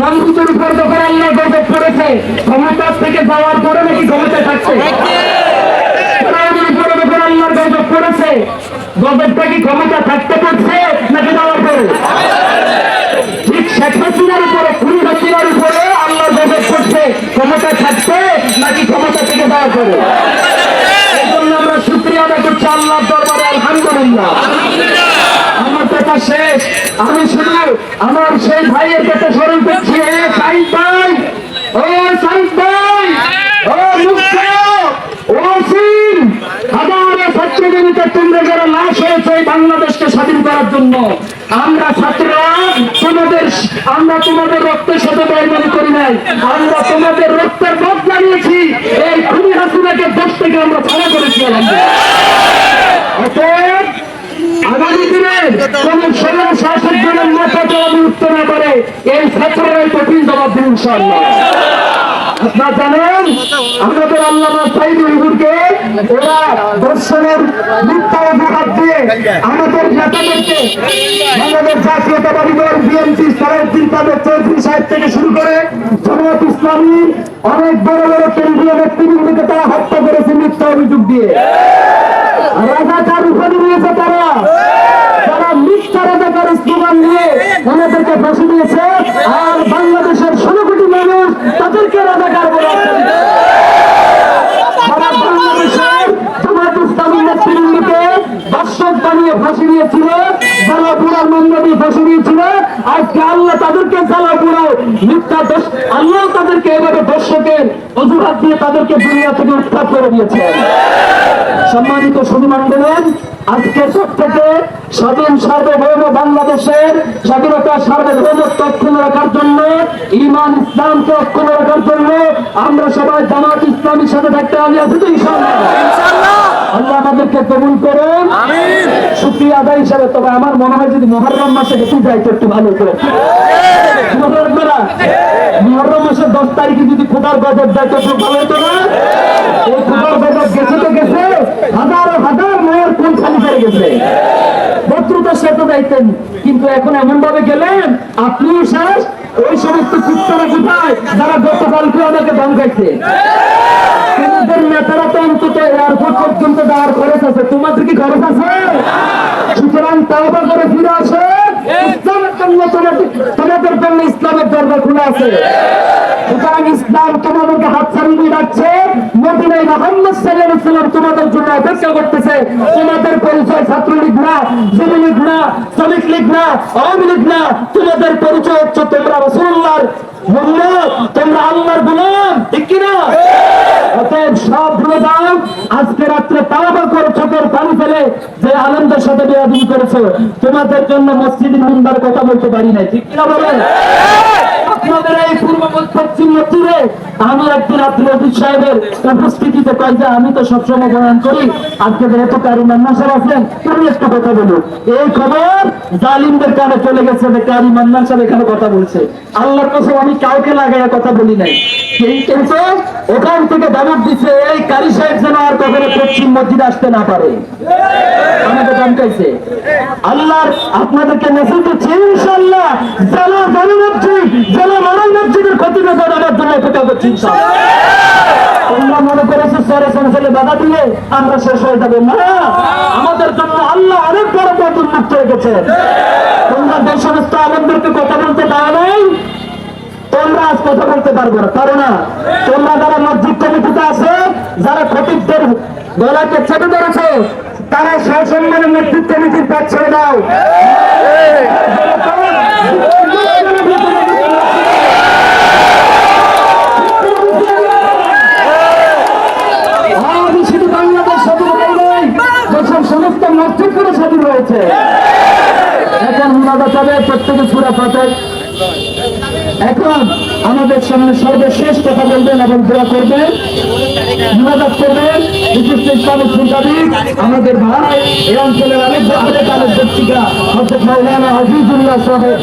নবীর উপর যখন আল্লাহ গজব করেছে, ক্ষমতা থেকে যাওয়ার পরে নাকি ক্ষমতায় থাকছে? নবীর উপরে যখন আল্লাহ গজব করেছে, গজবটা কি ক্ষমতা থাকতে পারছে নাকি যাওয়ার পরে? ঠিক শেখ হাসিনার উপরে, খুনি হাসিনার উপরে আল্লাহ গজব করছে, ক্ষমতা থাকতে নাকি ক্ষমতা থেকে যাওয়ার পরে? এই জন্য আমরা শুকরিয়া আদায় করছি আল্লাহর দরবারে, আলহামদুলিল্লাহ। আমার কথা শেষ। আমি শুধু আমার সেই ভাইয়ের কথা স্মরণ করছি। সাইদ ভাই, ও সাইদ ভাই, ও মুক্তা, ও সিন, হাজারো ছাত্র জনতা, তোমরা যারা লাশ হয়েছে বাংলাদেশকে স্বাধীন করার জন্য, আমরা ছাত্ররা আমরা তোমাদের রক্তের সাথে বেইমানি করি নাই, আমরা তোমাদের রক্তের বদলা নিয়েছি। এই খুনি হাসিনাকে দেশ থেকে আমরা ছাড়া করেছি। অতএব আগামী দিনে কোন ষোলো শাসক দলের মাথা জবাব উঠতে না পারে, এই ছাত্ররাই কঠিন জবাব দিন ইনশাআল্লাহ। আপনারা জানেন আমাদের আল্লামা সাঈদ হুজুরকে ওরা দর্শনের মিথ্যা অজুহাত দিয়ে আমাদের নেতাদেরকে, আমাদের জাতীয়তাবাদী দল বিএনপি, সালাউদ্দিন কাদের চৌধুরী সাহেব থেকে শুরু করে জামায়াত ইসলামী অনেক বড় বড় কেন্দ্রীয় ব্যক্তিবৃন্দকে তারা হত্যা করেছে মিথ্যা অভিযোগ দিয়ে। রাজাকার উপাধি নিয়েছে তারা, যারা মিথ্যা রাজাকার স্লোগান নিয়ে ওনাদেরকে ফাঁসি দিয়েছে, আর বাংলাদেশের 16 কোটি মানুষ তাদেরকে রাজাকার বলে সারা বাংলাদেশের জামায়াত ইসলামী নেতৃবৃন্দকে দর্শক বানিয়ে ফাঁসি দিয়েছিল, জ্বালা পোড়ার মন্দ দিয়ে ফাঁসি দিয়েছিল। আজকে আল্লাহ তাদেরকে জ্বালা পোড়াও মিথ্যা দোষ, আল্লাহ তাদেরকে এভাবে দর্শকের অজুহাত দিয়ে তাদেরকে দুনিয়া থেকে উৎখাত করে দিয়েছে। সম্মানিত সুধীমণ্ডলের, আজকে সব থেকে স্বাধীন সার্বভৌম বাংলাদেশের স্বাধীনতা সার্বভৌমত্ব অক্ষুণ্ণ রাখার জন্য, ঈমান ইসলামকে অক্ষুণ্ণ রাখার জন্য আমরা সবাই জামাত ইসলামীর সাথে থাকতে আমি আছি তো ইনশাআল্লাহ। আল্লাহ আমাদেরকে কবুল করুন, আমিন। শুকরিয়া আদায় হিসাবে তবে আমার মনে হয় যদি মুহররম মাসে গেতে যাইতো একটু ভালো করে। মুহররম মাসের 10 তারিখে যদি খোদার গজব যাইতো একটু ভালো হতো না? এই খোদার গজব গেছে তো গেছে, হাজার হাজার মায়ের কোন খালি করে গেছে, শত্রুতার সাথে যাইতেন, কিন্তু এখন এমন ভাবে গেলেন আপনিও শেষ। ওই সমস্ত কুত্তারা কোথায় যারা গতকালকে আমাকে দম খাইছে? তোমাদের নেতারা তো অন্তত এয়ারপোর্ট পর্যন্ত যাওয়ার খরচ আছে, তোমাদের কি খরচ আছে? সুতরাং তাওবা করে ফিরে আসে, ইসলামের জন্য তোমাদের জন্য ইসলামের দরজা খোলা আছে। সুতরাং ইসলাম তোমাদেরকে হাত ছাড়িয়ে রাখছে, মদিনায় মুহাম্মদ সাল্লাল্লাহু আলাইহি ওয়াসাল্লাম তোমাদের জন্য অপেক্ষা করতেছে। তোমাদের পরিচয় ছাত্রলীগ না, যুবলীগ না, শ্রমিক লীগ না, আওয়ামী লীগ না, তোমাদের পরিচয় হচ্ছে তোমরা রাসূলুল্লাহর উম্মত, তোমরা আল্লাহর গোলাম, ঠিক কিনা? অতএব সব ভুলে যাও। আজকে রাত্রে তাওবা করে চোখের পানি ফেলে যে আলেমদের সাথে বেয়াদবি করেছো, তোমাদের জন্য মসজিদের মিম্বার কথা বলতে পারি নাই, ঠিক কিনা বলেন? আপনাদের এই পূর্ব পশ্চিম মসজিদে আমি একদিন আব্দুল আজিজ সাহেবের উপস্থিতিতে কই যে আমি তো সবসময় বয়ান করি, আজকে যেহেতু কারি মান্নান সাহেব আছেন, আমি একটা কথা বলবো। এই খবর জালিমদের কানে চলে গেছে যে কারি মান্নান সাহেব এখানে কথা বলছে। আল্লাহর কসম আমি কাউকে লাগাইয়া কথা বলি নাই, কিন্তু ওখান থেকে দাবত দিচ্ছে এই কারি সাহেব যেন আর কখনো পশ্চিম মসজিদে আসতে না পারে, আমাকে ধমকাইছে। আল্লাহর আপনাদেরকে মেসেজ দিচ্ছি ইনশাআল্লাহ, যারা জানি মসজিদ, যারা মানব মসজিদের ক্ষতি না করে আমার জন্য অপেক্ষা করছি ইনশাআল্লাহ। তোমরা মনে করেছো সরে সরে বাধা দিলে আমরা শেষ হয়ে যাবে না, আমাদের জন্য আল্লাহ অনেক বড় পথ উন্মুক্ত রেখেছে। তোমরা যে সমস্ত আমাদেরকে কথা বলতে দাও নাই, তোমরা আজ কথা বলতে পারবো না, পারো না। তোমরা যারা মসজিদ কমিটিতে আছে, যারা খতিবদের গলাকে চেপে ধরেছো, তারা সসম্মানের মসজিদ কমিটির পথ ছেড়ে দাও। আমি শুধু বাংলাদেশ স্বাধীন হয়ে নাই, দেশের সমস্ত মসজিদ করে স্বাধীন রয়েছে। এখন মুনাজাত হবে, প্রত্যেকে সূরা ফাতিহা। এখন আমাদের সামনে সর্বশেষ কথা বলবেন এবং দোয়া করবেন, মুনাজাত করবেন বিশিষ্ট ইসলামিক চিন্তাবিদ আমাদের ভাই, এই অঞ্চলের অনেক বছরের কালের পত্রিকা হযরত মাওলানা আজিজুল্লাহ সাহেব।